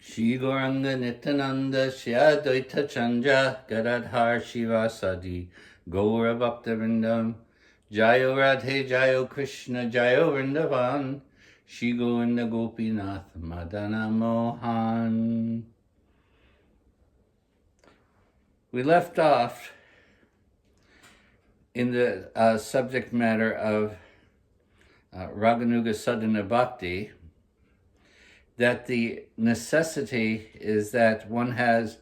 Shri Gauranga Nityananda Shri Advaita Chandra Gadadhar Shivasadi Gaura BhaktiVinode Jayo Radhe Jayo Krishna Jayo Vrindavan Shri Govinda Gopinath Madana Mohan. We left off in the subject matter of Raganuga Sadhana Bhakti, that the necessity is that one has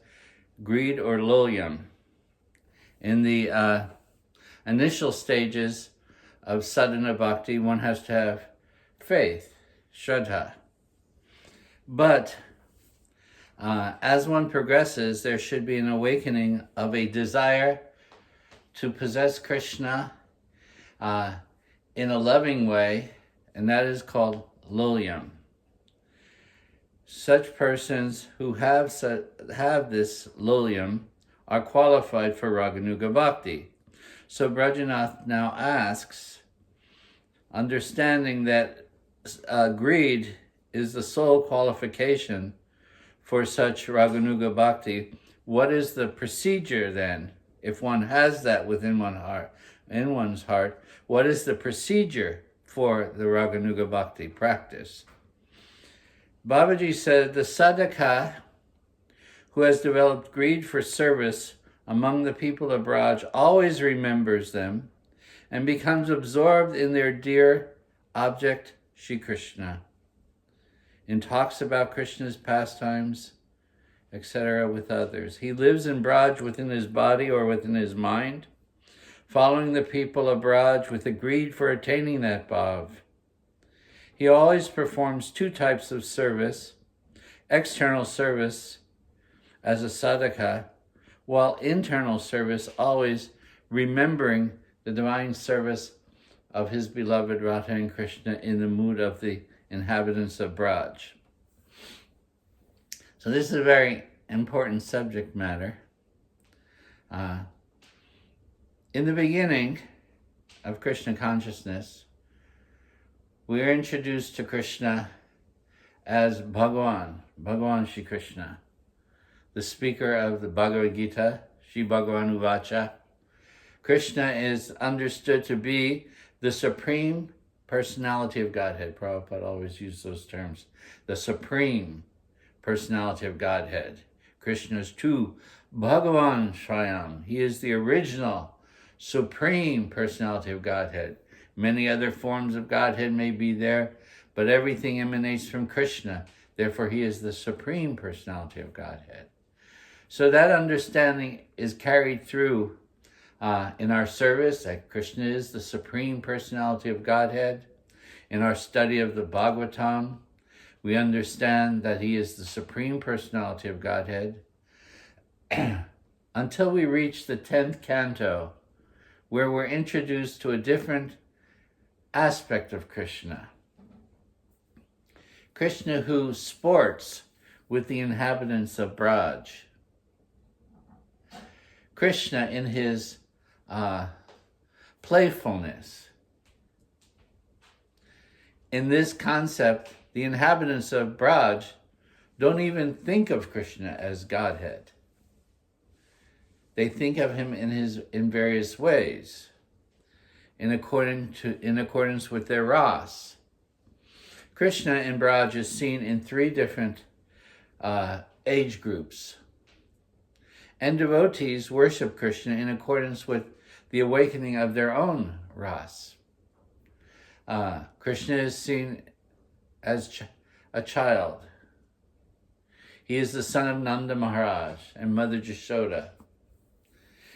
greed or loyam. In the initial stages of sadhana bhakti, one has to have faith, shraddha. But as one progresses, there should be an awakening of a desire to possess Krishna in a loving way, and that is called loyam. Such persons who have this loyam are qualified for Raganuga Bhakti. So Brajanath now asks, understanding that greed is the sole qualification for such Raganuga Bhakti, what is the procedure then? If one has that within one's heart, what is the procedure for the Raganuga Bhakti practice? Babaji said the sadhaka who has developed greed for service among the people of Braj always remembers them and becomes absorbed in their dear object, Shri Krishna, and talks about Krishna's pastimes, etc. with others. He lives in Braj within his body or within his mind, following the people of Braj with a greed for attaining that bhav. He always performs two types of service, external service as a sadhaka, while internal service always remembering the divine service of his beloved Radha and Krishna in the mood of the inhabitants of Braj. So this is a very important subject matter. In the beginning of Krishna consciousness, we are introduced to Krishna as Bhagavan Shri Krishna, the speaker of the Bhagavad Gita, Shri Bhagavan Uvacha. Krishna is understood to be the supreme personality of Godhead. Prabhupada always used those terms. The supreme personality of Godhead. Krishna is true Bhagavan Swayam. He is the original, supreme personality of Godhead. Many other forms of Godhead may be there, but everything emanates from Krishna. Therefore, he is the supreme personality of Godhead. So that understanding is carried through in our service, that Krishna is the supreme personality of Godhead. In our study of the Bhagavatam, we understand that he is the supreme personality of Godhead until we reach the 10th canto, where we're introduced to a different aspect of Krishna. Krishna who sports with the inhabitants of Braj. Krishna in his playfulness. In this concept, the inhabitants of Braj don't even think of Krishna as Godhead. They think of him in various ways, in accordance with their ras. Krishna in Braj is seen in three different age groups. And devotees worship Krishna in accordance with the awakening of their own ras. Krishna is seen as a child. He is the son of Nanda Maharaj and Mother Jashoda.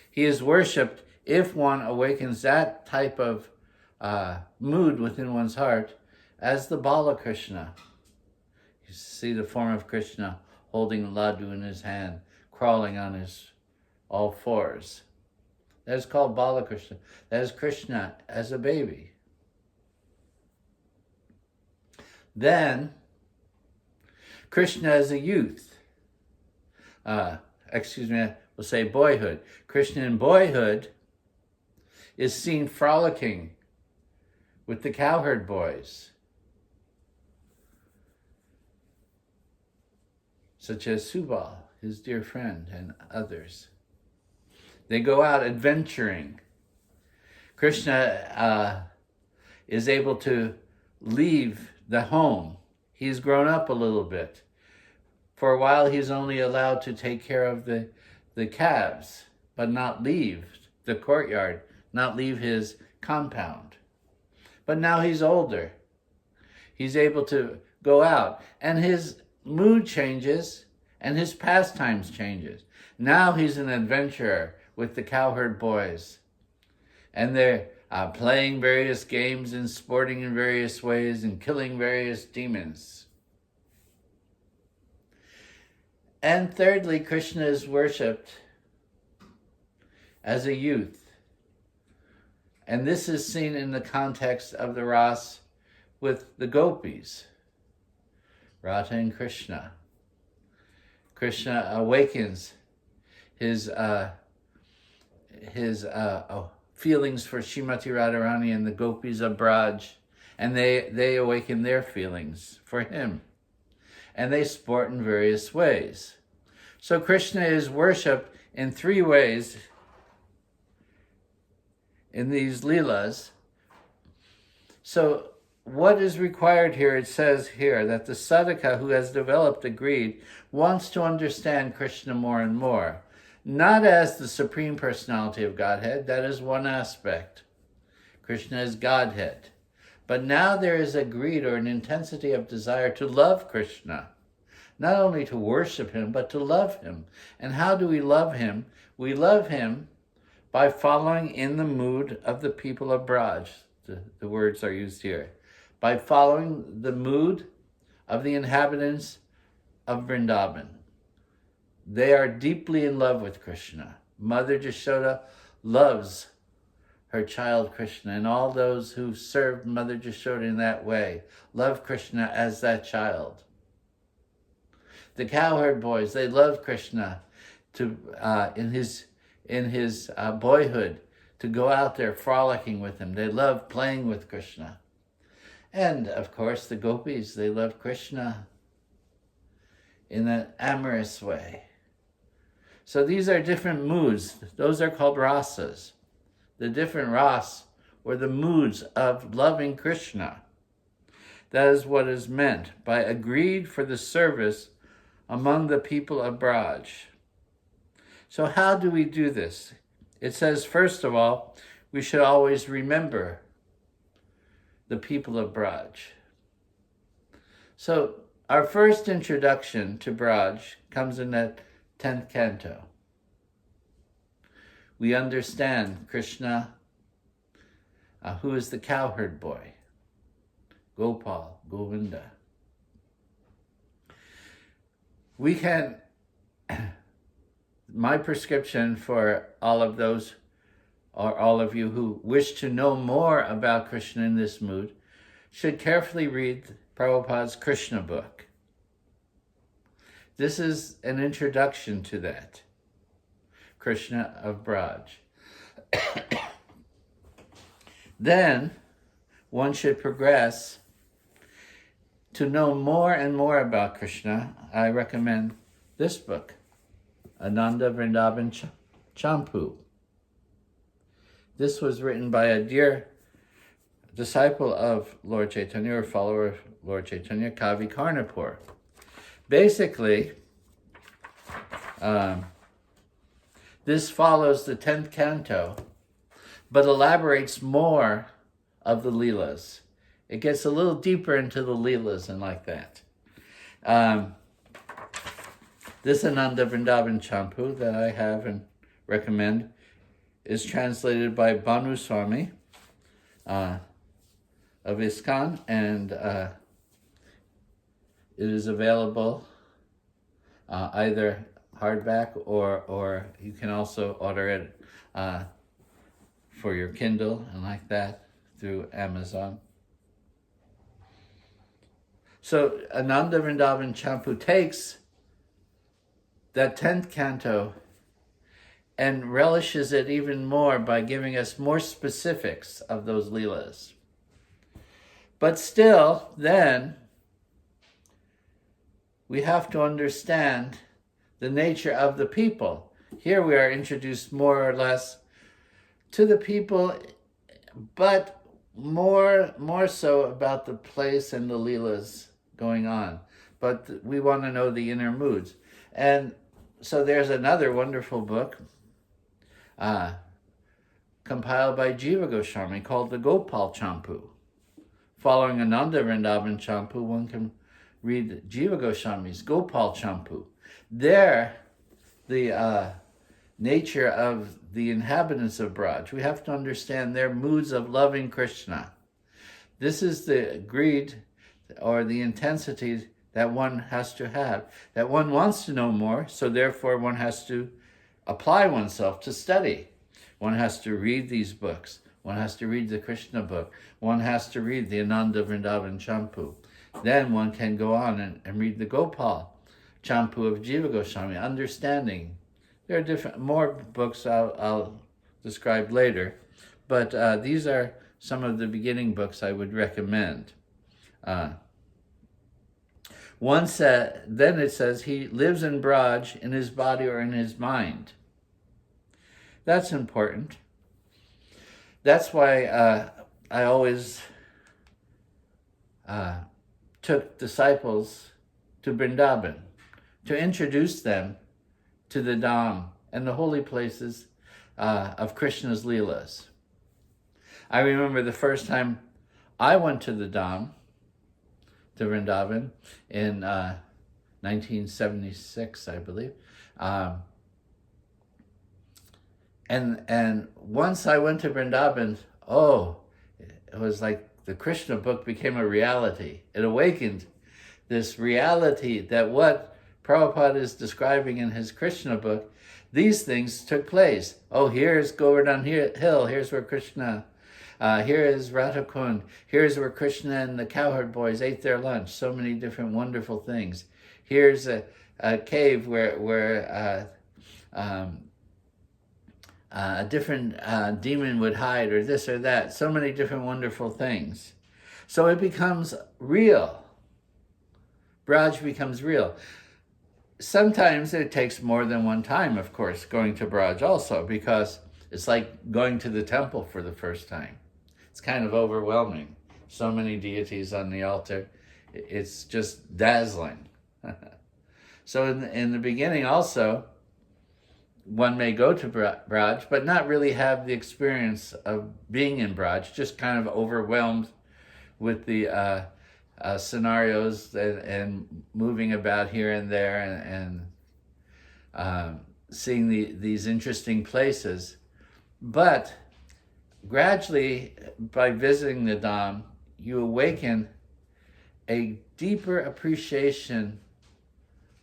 He is worshipped if one awakens that type of mood within one's heart as the Bala Krishna. You see the form of Krishna holding laddu in his hand, crawling on his all fours. That is called Bala Krishna. That is Krishna as a baby. Then, Krishna as a youth. We'll say boyhood. Krishna in boyhood is seen frolicking with the cowherd boys. such as Subal, his dear friend, and others. They go out adventuring. Krishna is able to leave the home. He's grown up a little bit. For a while, he's only allowed to take care of the calves, but not leave the courtyard, not leave his compound. But now he's older. He's able to go out, and his mood changes, and his pastimes changes. Now he's an adventurer with the cowherd boys, and they're playing various games and sporting in various ways and killing various demons. And thirdly, Krishna is worshipped as a youth. And this is seen in the context of the Ras with the gopis, Radha and Krishna. Krishna awakens his feelings for Srimati Radharani and the gopis of Braj, and they awaken their feelings for him. And they sport in various ways. So Krishna is worshipped in three ways in these leelas. So what is required here? It says here that the sadhaka who has developed a greed wants to understand Krishna more and more. Not as the Supreme Personality of Godhead, that is one aspect. Krishna is Godhead. But now there is a greed or an intensity of desire to love Krishna. Not only to worship him, but to love him. And how do we love him? We love him by following in the mood of the people of Braj. The words are used here. By following the mood of the inhabitants of Vrindavan. They are deeply in love with Krishna. Mother Jashoda loves her child Krishna, and all those who served Mother Jashoda in that way love Krishna as that child. The cowherd boys, they love Krishna in his boyhood, to go out there frolicking with him. They love playing with Krishna. And of course the gopis, they love Krishna in an amorous way. So these are different moods. Those are called rasas. The different ras, or the moods of loving Krishna. That is what is meant by a greed for the service among the people of Braj. So how do we do this? It says, first of all, we should always remember the people of Braj. So our first introduction to Braj comes in that 10th canto. We understand Krishna, who is the cowherd boy, Gopal, Govinda. We can, my prescription for all of those, or all of you who wish to know more about Krishna in this mood, should carefully read Prabhupada's Krishna book. This is an introduction to that, Krishna of Braj. Then one should progress to know more and more about Krishna. I recommend this book, Ananda Vrindavan Champu. This was written by a dear disciple of Lord Chaitanya, or follower of Lord Chaitanya, Kavi Karnapur. Basically, this follows the 10th canto, but elaborates more of the leelas. It gets a little deeper into the leelas and like that. This Ananda Vrindavan Champu that I have and recommend is translated by Bhanu Swami of ISKCON, and it is available either hardback or you can also order it for your Kindle and like that through Amazon. So Ananda Vrindavan Champu takes that 10th canto and relishes it even more by giving us more specifics of those leelas. But still, then, we have to understand the nature of the people. Here we are introduced more or less to the people, but more so about the place and the leelas going on. But we want to know the inner moods. And so there's another wonderful book compiled by Jaiva Goswami called the Gopal Champu. Following Ananda Vrindavan Champu, one can read Jaiva Goswami's Gopal Champu. There, the nature of the inhabitants of Braj, we have to understand their moods of loving Krishna. This is the greed or the intensity that one has to have, that one wants to know more, so therefore one has to apply oneself to study. One has to read these books. One has to read the Krishna book. One has to read the Ananda Vrindavan Champu. Then one can go on and read the Gopal Champu of Jaiva Goswami, understanding. There are more books I'll describe later, but these are some of the beginning books I would recommend. Then it says he lives in Braj in his body or in his mind. That's important. That's why I always took disciples to Vrindavan to introduce them to the Dham and the holy places of Krishna's Leelas. I remember the first time I went to the Dham, to Vrindavan, in 1976, I believe. And once I went to Vrindavan, it was like the Krishna book became a reality. It awakened this reality that what Prabhupada is describing in his Krishna book, these things took place. Here's Govardhan Hill, here's where Krishna, here is Radhakund, here's where Krishna and the cowherd boys ate their lunch. So many different wonderful things. Here's a cave where a different demon would hide, or this or that. So many different wonderful things. So it becomes real. Braj becomes real. Sometimes it takes more than one time, of course, going to Braj also, because it's like going to the temple for the first time. It's kind of overwhelming. So many deities on the altar. It's just dazzling. So in the beginning also, one may go to Braj, but not really have the experience of being in Braj, just kind of overwhelmed with the scenarios and moving about here and there and seeing these interesting places. But gradually, by visiting the Dham, you awaken a deeper appreciation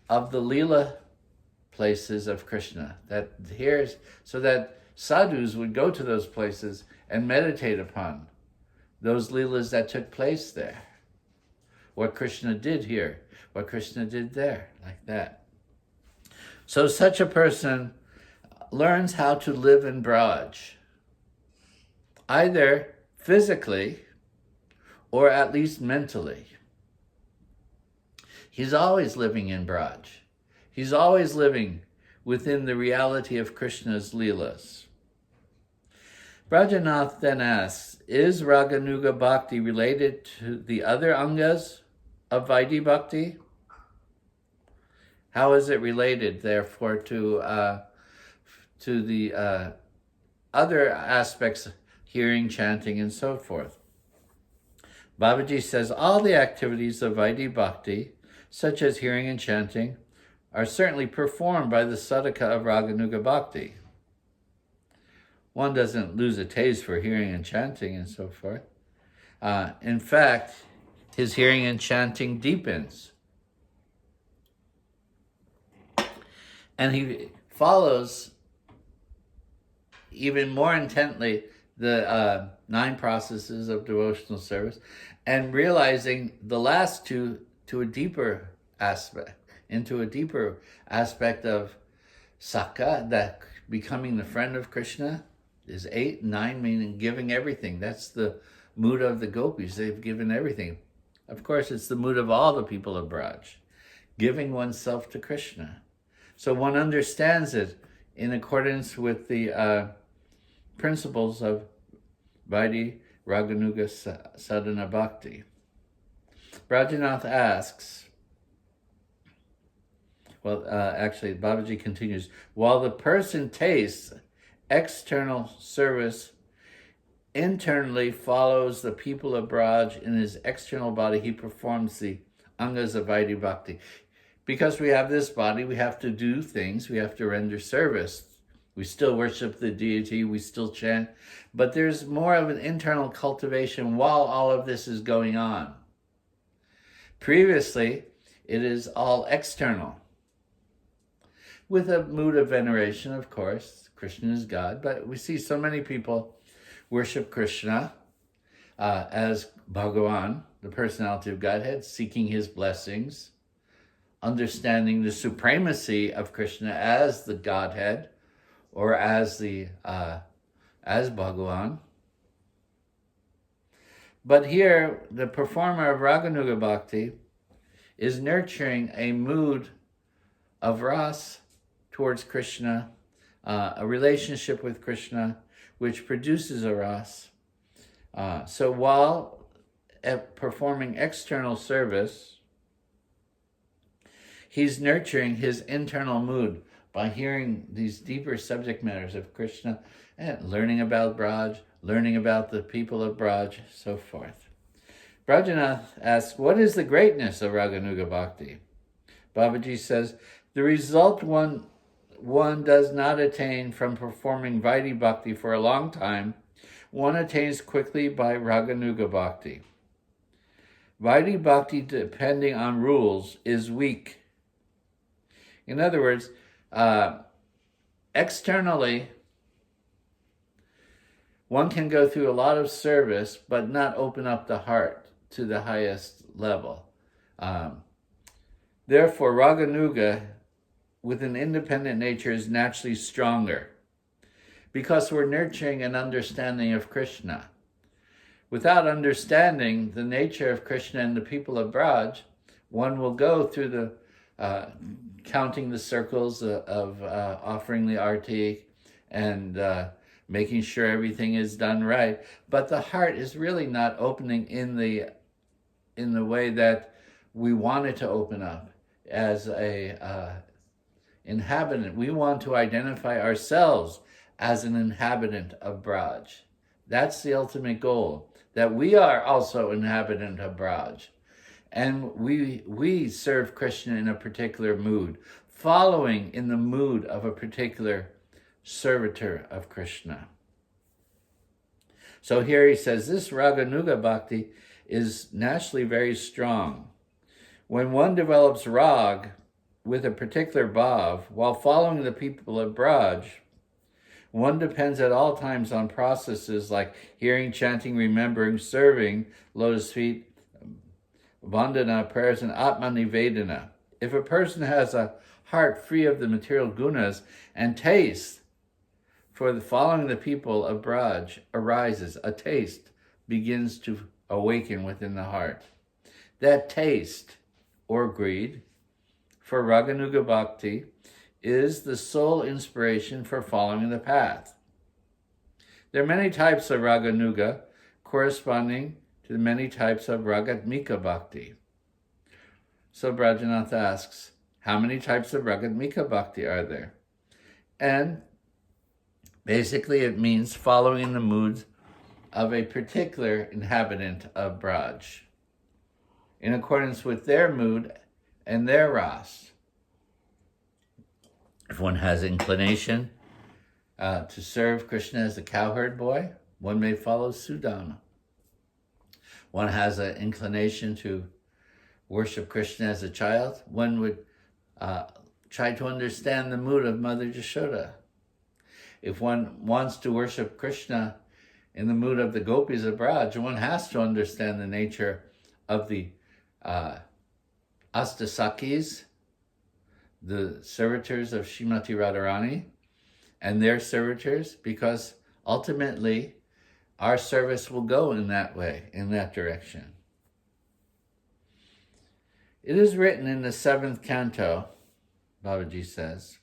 of the Leela places of Krishna. So that sadhus would go to those places and meditate upon those Leelas that took place there. What Krishna did here, what Krishna did there, like that. So such a person learns how to live in Braj, either physically or at least mentally. He's always living in Braj. He's always living within the reality of Krishna's Leelas. Brajanath then asks, is Raganuga Bhakti related to the other angas of Vaidhi Bhakti? How is it related, therefore, to the other aspects, hearing, chanting, and so forth? Babaji says, all the activities of Vaidhi Bhakti, such as hearing and chanting, are certainly performed by the sadhaka of Raganuga Bhakti. One doesn't lose a taste for hearing and chanting and so forth. In fact, his hearing and chanting deepens. And he follows even more intently the 9 processes of devotional service and realizing the last two to a deeper aspect, into a deeper aspect of Sakha, that becoming the friend of Krishna, is 8, 9, meaning giving everything. That's the mood of the gopis. They've given everything. Of course, it's the mood of all the people of Braj. giving oneself to Krishna. So one understands it in accordance with the principles of Vaidhi Raganuga Sadhana Bhakti. Brajanath asks, Babaji continues, while the person tastes external service, internally follows the people of Braj in his external body, he performs the angas of Vaidhi Bhakti. Because we have this body, we have to do things, we have to render service. We still worship the deity, we still chant, but there's more of an internal cultivation while all of this is going on. Previously, it is all external. With a mood of veneration, of course, Krishna is God, but we see so many people worship Krishna as Bhagavan, the personality of Godhead, seeking his blessings, understanding the supremacy of Krishna as the Godhead, or as Bhagavan. But here, the performer of Raganuga Bhakti is nurturing a mood of ras towards Krishna, a relationship with Krishna, which produces a ras. So while performing external service, he's nurturing his internal mood by hearing these deeper subject matters of Krishna and learning about Braj, learning about the people of Braj, so forth. Brajanath asks, what is the greatness of Raganuga Bhakti? Babaji says, the result one does not attain from performing Vaidhi Bhakti for a long time, one attains quickly by Raganuga Bhakti. Vaidhi Bhakti, depending on rules, is weak. In other words, externally, one can go through a lot of service, but not open up the heart to the highest level. Therefore, Raganuga, with an independent nature, is naturally stronger, because we're nurturing an understanding of Krishna. Without understanding the nature of Krishna and the people of Braj, one will go through the counting the circles of offering the arti and making sure everything is done right, but the heart is really not opening in the way that we want it to open up as a inhabitant. We want to identify ourselves as an inhabitant of Braj. That's the ultimate goal, that we are also inhabitant of Braj. And we serve Krishna in a particular mood, following in the mood of a particular servitor of Krishna. So here he says, this Raganuga Bhakti is naturally very strong. When one develops rag with a particular bhav, while following the people of Braj, one depends at all times on processes like hearing, chanting, remembering, serving, lotus feet, vandana, prayers, and atma nivedana. If a person has a heart free of the material gunas and taste for the following the people of Braj arises, a taste begins to awaken within the heart. That taste, or greed, for Raganuga Bhakti is the sole inspiration for following the path. There are many types of Raganuga corresponding to the many types of Ragatmika Bhakti. So Brajanath asks, how many types of Ragatmika Bhakti are there? And basically it means following the moods of a particular inhabitant of Braj, in accordance with their mood and their ras. If one has inclination to serve Krishna as a cowherd boy, one may follow Sudama. One has an inclination to worship Krishna as a child, one would try to understand the mood of Mother Yashoda. If one wants to worship Krishna in the mood of the gopis of Braj, one has to understand the nature of the Astasakis, the servitors of Srimati Radharani, and their servitors, because ultimately our service will go in that way, in that direction. It is written in the 7th canto, Babaji says,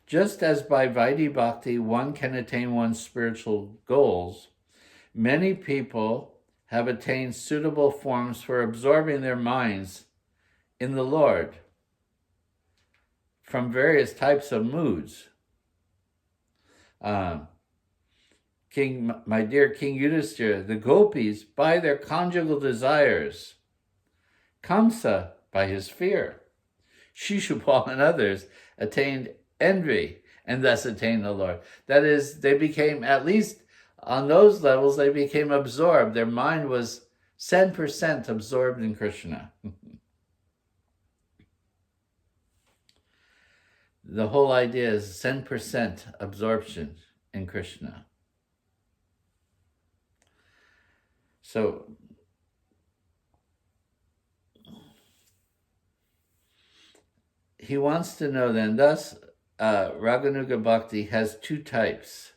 just as by Vaidhi Bhakti one can attain one's spiritual goals, many people have attained suitable forms for absorbing their minds in the Lord from various types of moods. My dear King Yudhisthira, the gopis by their conjugal desires, Kamsa by his fear, Shishupal and others attained envy and thus attained the Lord. That is, they became, at least on those levels, they became absorbed. Their mind was 10% absorbed in Krishna. The whole idea is 10% absorption in Krishna. So, he wants to know then, thus, Raganuga Bhakti has two types.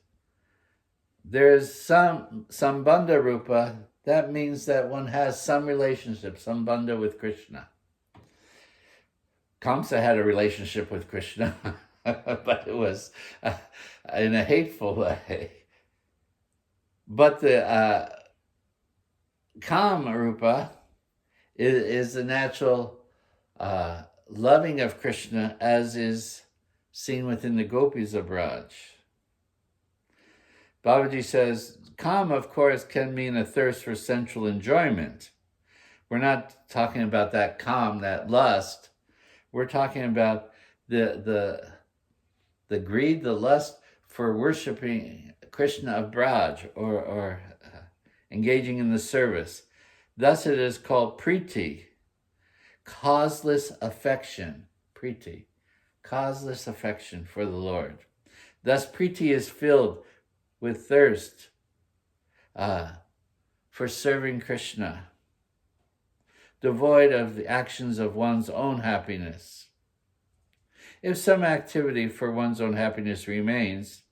There's Sambandha Rupa, that means that one has some relationship, Sambandha with Krishna. Kamsa had a relationship with Krishna, but it was in a hateful way. But the Kama Rupa is the natural loving of Krishna as is seen within the gopis of Braj. Babaji says, Kama, of course, can mean a thirst for sensual enjoyment. We're not talking about that Kam, that lust. We're talking about the greed, the lust for worshiping Krishna of Braj or engaging in the service. Thus it is called priti, causeless affection. Priti, causeless affection for the Lord. Thus priti is filled with thirst for serving Krishna, devoid of the actions of one's own happiness. If some activity for one's own happiness remains,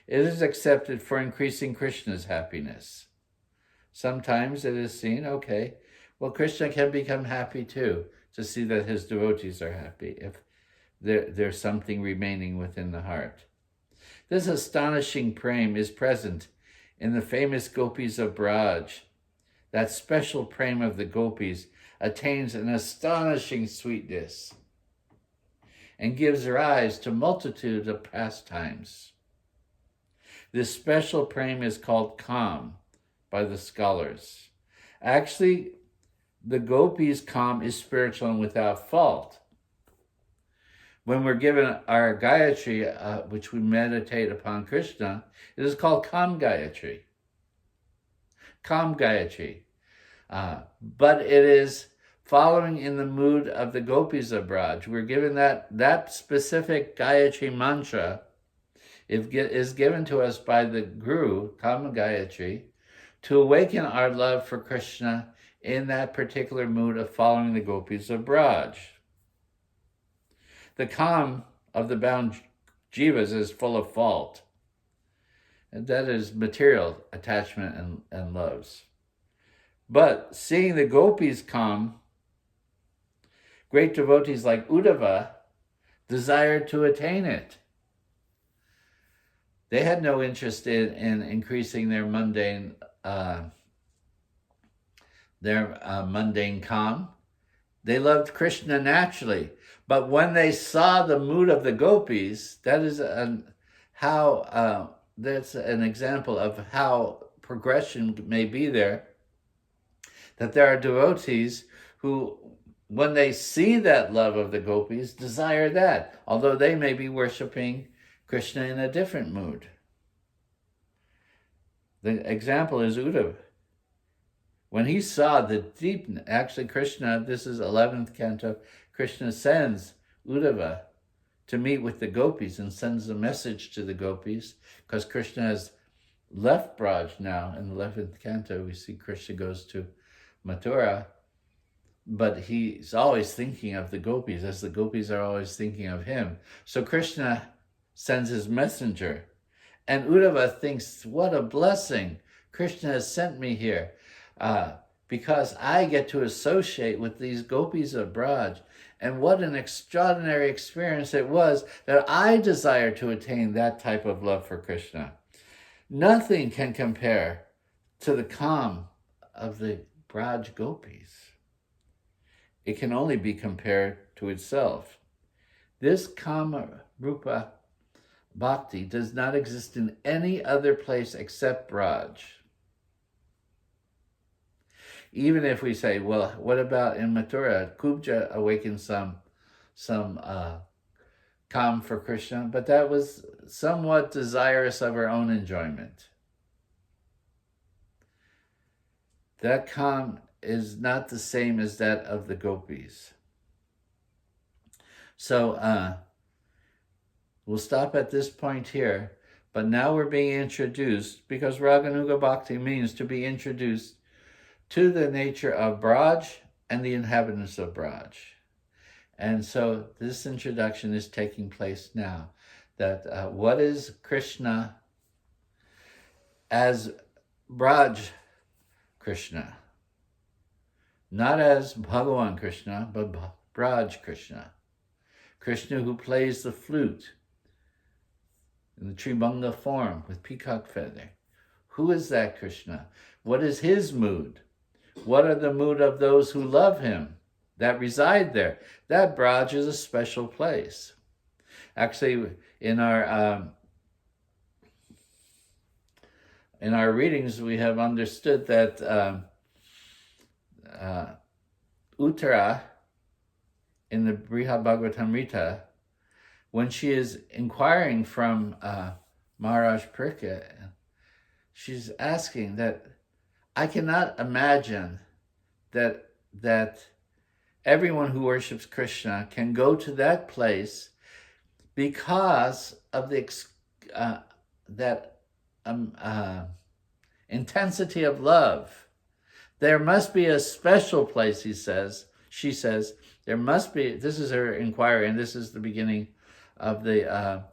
it is accepted for increasing Krishna's happiness. Sometimes it is seen, okay, well, Krishna can become happy too, to see that his devotees are happy, if there's something remaining within the heart. This astonishing prem is present in the famous gopis of Braj. That special prem of the gopis attains an astonishing sweetness and gives rise to multitude of pastimes. This special prem is called Kam by the scholars. Actually, the gopis' Kam is spiritual and without fault. When we're given our Gayatri, which we meditate upon Krishna, it is called Kam Gayatri. Kam Gayatri. But it is following in the mood of the gopis of Braj. We're given that specific Gayatri mantra is given to us by the Guru, Kam Gayatri, to awaken our love for Krishna in that particular mood of following the gopis of Braj. The Kam of the bound jivas is full of fault. And that is material attachment and loves. But seeing the gopis Kam, great devotees like Uddhava desired to attain it. They had no interest in increasing their mundane Kam. They loved Krishna naturally. But when they saw the mood of the gopis, that is that's an example of how progression may be there. That there are devotees who, when they see that love of the gopis, desire that, although they may be worshiping Krishna in a different mood. The example is Uddhava. When he saw the deep, actually Krishna, this is 11th canto, Krishna sends Uddhava to meet with the gopis and sends a message to the gopis, because Krishna has left Braj now. In the 11th canto, we see Krishna goes to Mathura, but he's always thinking of the gopis, as the gopis are always thinking of him. So Krishna sends his messenger, and Uddhava thinks, what a blessing, Krishna has sent me here. because I get to associate with these gopis of Braj. And what an extraordinary experience it was that I desire to attain that type of love for Krishna. Nothing can compare to the calm of the Braj gopis. It can only be compared to itself. This Kama Rupa Bhakti does not exist in any other place except Braj. Even if we say, well, what about in Mathura? Kubja awakened some calm for Krishna, but that was somewhat desirous of her own enjoyment. That calm is not the same as that of the gopis. So we'll stop at this point here, but now we're being introduced, because Raganuga Bhakti means to be introduced to the nature of Braj and the inhabitants of Braj. And so this introduction is taking place now. That what is Krishna as Braj Krishna? Not as Bhagavan Krishna, but Braj Krishna. Krishna who plays the flute in the Tribhanga form with peacock feather. Who is that Krishna? What is his mood? What are the mood of those who love him, that reside there? That Braj is a special place. Actually, in our readings, we have understood that Uttara, in the Brihad Bhagavatamrita, when she is inquiring from Maharaj Parikshit, she's asking that, I cannot imagine that everyone who worships Krishna can go to that place because of the intensity of love. There must be a special place, she says, there must be, this is her inquiry, and this is the beginning of the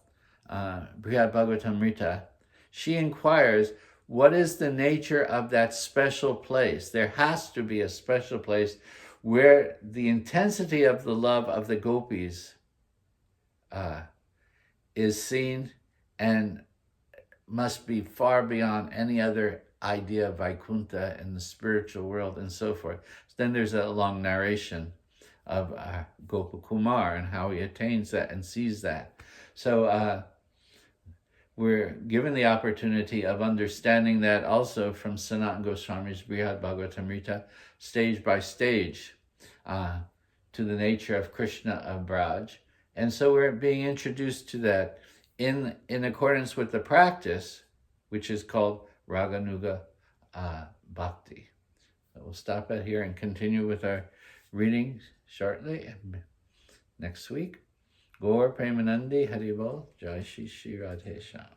Brihad Bhagavatamrita. She inquires, what is the nature of that special place? There has to be a special place where the intensity of the love of the gopis is seen and must be far beyond any other idea of Vaikuntha in the spiritual world and so forth. Then there's a long narration of Gopakumar and how he attains that and sees that. So we're given the opportunity of understanding that also from Sanatana Goswami's Brihad Bhagavatamrita, stage by stage, to the nature of Krishna of Braj. And so we're being introduced to that in accordance with the practice, which is called Raganuga Bhakti. So we'll stop at here and continue with our reading shortly next week. Gaur Premanandi Haribol Jai Shri Shri Radhe Shyam.